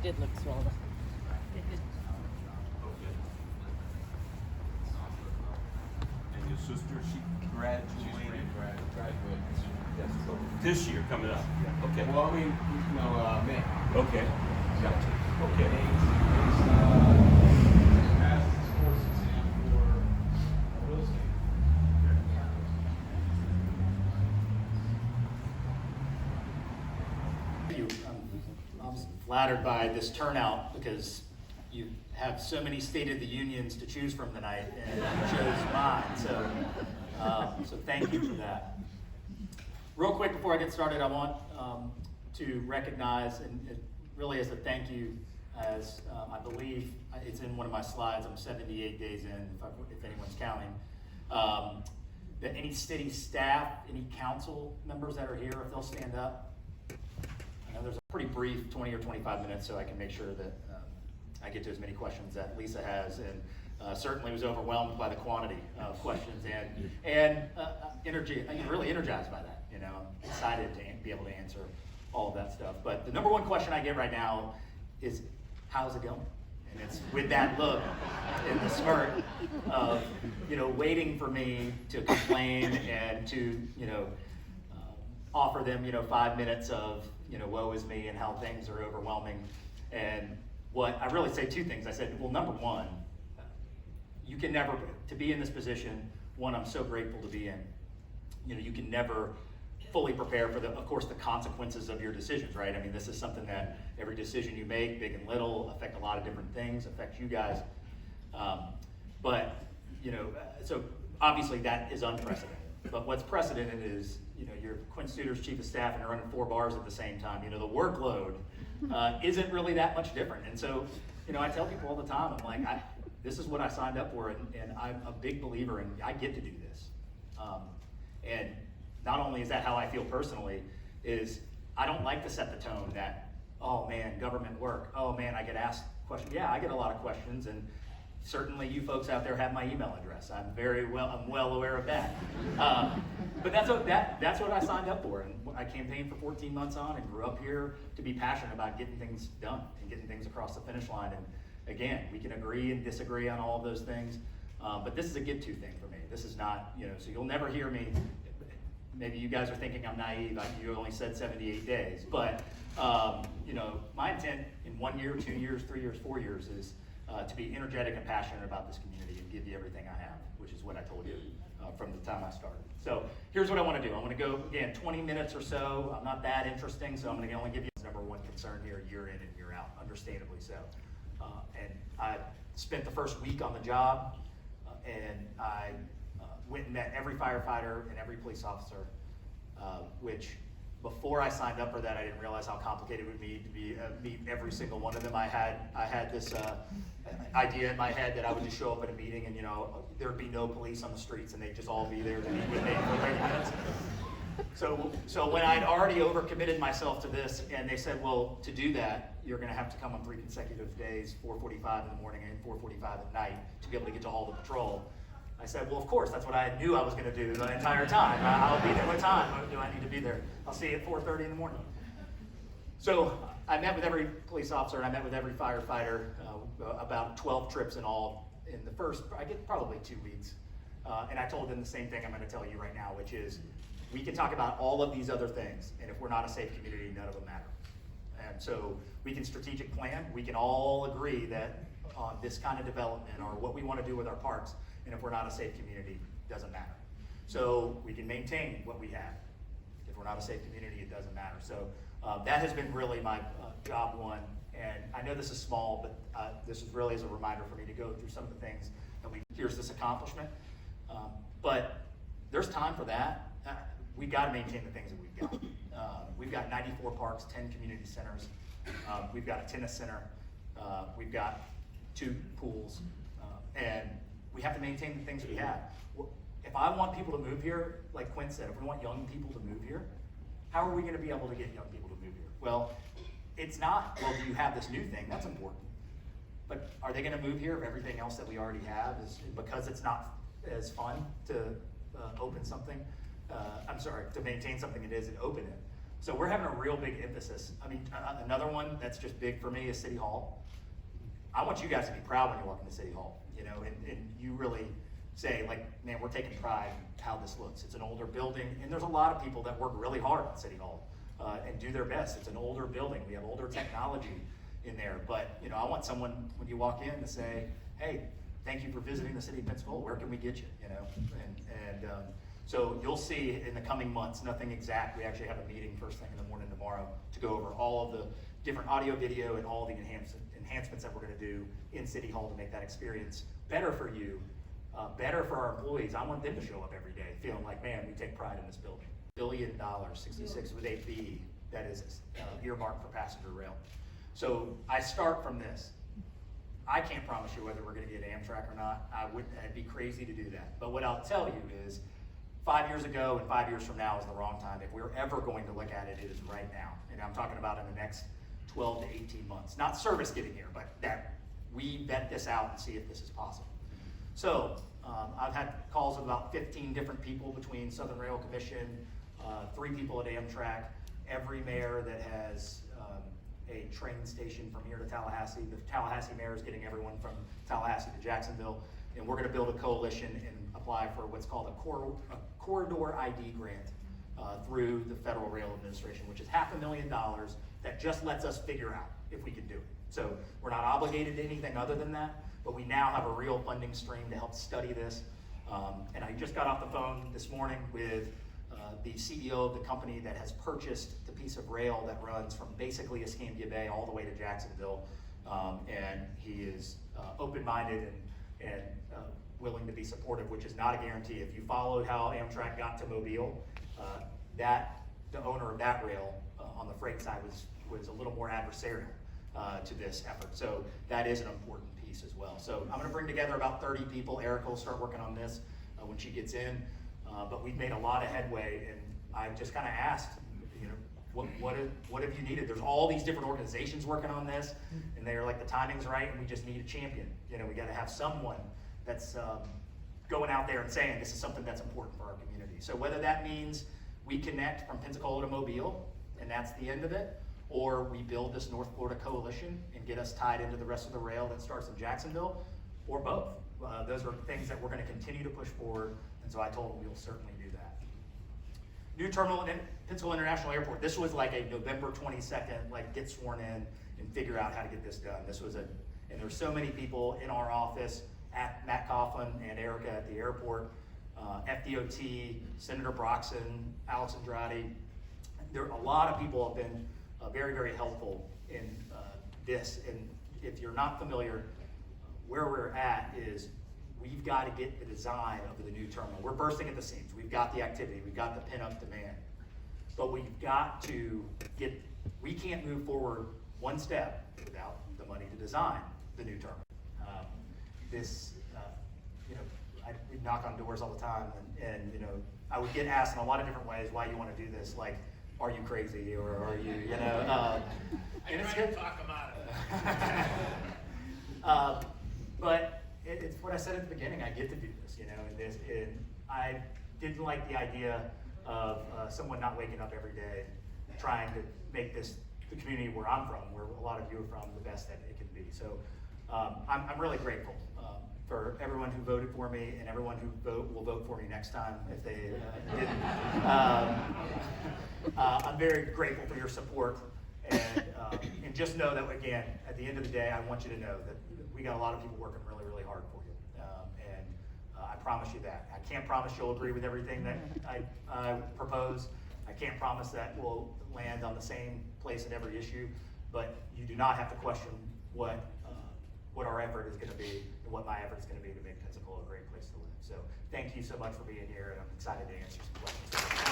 did look swollen. It did. Okay. And your sister, she graduated? Yes. This year, coming up? Yeah. Okay. Well, I mean, you know, May. Okay. Gotcha. Okay. Passed his course exam for real estate. Thank you. I'm flattered by this turnout because you have so many State of the Unions to choose from tonight, and you chose mine. So thank you for that. Real quick before I get started, I want to recognize, and really as a thank you, as I believe it's in one of my slides, I'm 78 days in, if anyone's counting, that any city staff, any council members that are here, if they'll stand up. I know there's a pretty brief 20 or 25 minutes, so I can make sure that I get to as many questions that Lisa has, and certainly was overwhelmed by the quantity of questions and energy. I'm really energized by that. You know, I'm excited to be able to answer all of that stuff. But the number one question I get right now is, how's it going? And it's with that look and the smirk of, you know, waiting for me to complain and to, you know, offer them, you know, 5 minutes of, you know, woe is me and how things are overwhelming. And what I really say two things. I said, well, number one, you can never, to be in this position, one, I'm so grateful to be in. You know, you can never fully prepare for of course, the consequences of your decisions, right? I mean, this is something that every decision you make, big and little, affect a lot of different things, affect you guys. But, you know, so obviously that is unprecedented. But what's precedented is, you know, you're Quinn Studer's chief of staff and you're running 4 bars at the same time. You know, the workload isn't really that much different. And so, you know, I tell people all the time, I'm like, this is what I signed up for, and I'm a big believer in, I get to do this. And not only is that how I feel personally, is I don't like to set the tone that, oh man, government work, oh man, I get asked questions. Yeah, I get a lot of questions, and certainly you folks out there have my email address. I'm well aware of that. But that's what I signed up for, and I campaigned for 14 months on and grew up here to be passionate about getting things done and getting things across the finish line. And again, we can agree and disagree on all of those things, but this is a get-to thing for me. This is not, you know, so you'll never hear me. Maybe you guys are thinking I'm naive. You only said 78 days, but you know, my intent in 1 year, 2 years, 3 years, 4 years is to be energetic and passionate about this community and give you everything I have, which is what I told you from the time I started. So here's what I want to do. I want to go, again, 20 minutes or so. I'm not that interesting, so I'm going to only give you number one concern here, year in and year out, understandably so. And I spent the first week on the job, and I went and met every firefighter and every police officer, which before I signed up for that, I didn't realize how complicated it would be to meet every single one of them. I had this idea in my head that I would just show up at a meeting and, you know, there would be no police on the streets and they'd just all be there to meet with me for 30 minutes. So when I'd already overcommitted myself to this, and they said, well, to do that, you're going to have to come on 3 consecutive days, 4:45 in the morning and 4:45 at night, to be able to get to all the patrol. I said, well, of course, that's what I knew I was going to do the entire time. I'll be there. What time do I need to be there? I'll see you at 4:30 in the morning. So I met with every police officer and I met with every firefighter, about 12 trips in all in the first, I get probably 2 weeks. And I told them the same thing I'm going to tell you right now, which is we can talk about all of these other things, and if we're not a safe community, none of them matter. And so we can strategic plan. We can all agree that on this kind of development or what we want to do with our parks, and if we're not a safe community, it doesn't matter. So we can maintain what we have. If we're not a safe community, it doesn't matter. So that has been really my job one. And I know this is small, but this is really as a reminder for me to go through some of the things that here's this accomplishment. But there's time for that. We've got to maintain the things that we've got. We've got 94 parks, 10 community centers. We've got a tennis center. We've got 2 pools. And we have to maintain the things we have. If I want people to move here, like Quinn said, if we want young people to move here, how are we going to be able to get young people to move here? Well, it's not, well, do you have this new thing? That's important. But are they going to move here if everything else that we already have is, because it's not as fun to open something, to maintain something it is and open it. So we're having a real big emphasis. I mean, another one that's just big for me is City Hall. I want you guys to be proud when you walk into City Hall, you know, and you really say, like, man, we're taking pride in how this looks. It's an older building, and there's a lot of people that work really hard at City Hall and do their best. It's an older building. We have older technology in there, but, you know, I want someone, when you walk in, to say, hey, thank you for visiting the city of Pensacola. Where can we get you, you know? So you'll see in the coming months, nothing exact. We actually have a meeting first thing in the morning tomorrow to go over all of the different audio, video, and all the enhancements that we're gonna do in City Hall to make that experience better for you, better for our employees. I want them to show up every day feeling like, man, we take pride in this building. $1 billion, 66 with a B, that is earmarked for passenger rail. So I start from this. I can't promise you whether we're gonna get Amtrak or not. I'd be crazy to do that. But what I'll tell you is, 5 years ago and 5 years from now is the wrong time. If we're ever going to look at it, it is right now. And I'm talking about in the next 12 to 18 months. Not service getting here, but that we vet this out and see if this is possible. So I've had calls with about 15 different people between Southern Rail Commission, 3 people at Amtrak, every mayor that has a train station from here to Tallahassee. The Tallahassee mayor is getting everyone from Tallahassee to Jacksonville. And we're gonna build a coalition and apply for what's called a corridor ID grant through the Federal Rail Administration, which is $500,000 that just lets us figure out if we can do it. So we're not obligated to anything other than that, but we now have a real funding stream to help study this. And I just got off the phone this morning with the CEO of the company that has purchased the piece of rail that runs from basically Escambia Bay all the way to Jacksonville. And he is open-minded and willing to be supportive, which is not a guarantee. If you followed how Amtrak got to Mobile, the owner of that rail on the freight side was a little more adversarial to this effort. So that is an important piece as well. So I'm gonna bring together about 30 people. Erica will start working on this when she gets in. But we've made a lot of headway, and I've just kind of asked, you know, what have you needed? There's all these different organizations working on this, and they're like, the timing's right, and we just need a champion. You know, we got to have someone that's going out there and saying this is something that's important for our community. So whether that means we connect from Pensacola to Mobile, and that's the end of it, or we build this North Florida coalition and get us tied into the rest of the rail that starts in Jacksonville, or both. Those are things that we're going to continue to push forward, and so I told them we'll certainly do that. New terminal in Pensacola International Airport. This was like a November 22nd, like get sworn in and figure out how to get this done. And there's so many people in our office, at Matt Coughlin and Erica at the airport, FDOT, Senator Broxson, Alex Andrade. A lot of people have been very, very helpful in this. And if you're not familiar, where we're at is we've got to get the design of the new terminal. We're bursting at the seams. We've got the activity. We've got the pent-up demand. But we've got to we can't move forward one step without the money to design the new terminal. You know, we knock on doors all the time, and you know, I would get asked in a lot of different ways why you want to do this. Like, are you crazy, or are you know? And it's good. Talk them out of it. But it's what I said at the beginning. I get to do this, you know, and I didn't like the idea of someone not waking up every day trying to make this the community where I'm from, where a lot of you are from, the best that it can be. So I'm really grateful for everyone who voted for me and everyone who will vote for me next time if they didn't. I'm very grateful for your support, and just know that, again, at the end of the day, I want you to know that we got a lot of people working really, really hard for you, and I promise you that. I can't promise you'll agree with everything that I propose. I can't promise that we'll land on the same place in every issue, but you do not have to question what our effort is going to be and what my effort is going to be to make Pensacola a great place to live. So thank you so much for being here, and I'm excited to answer some questions.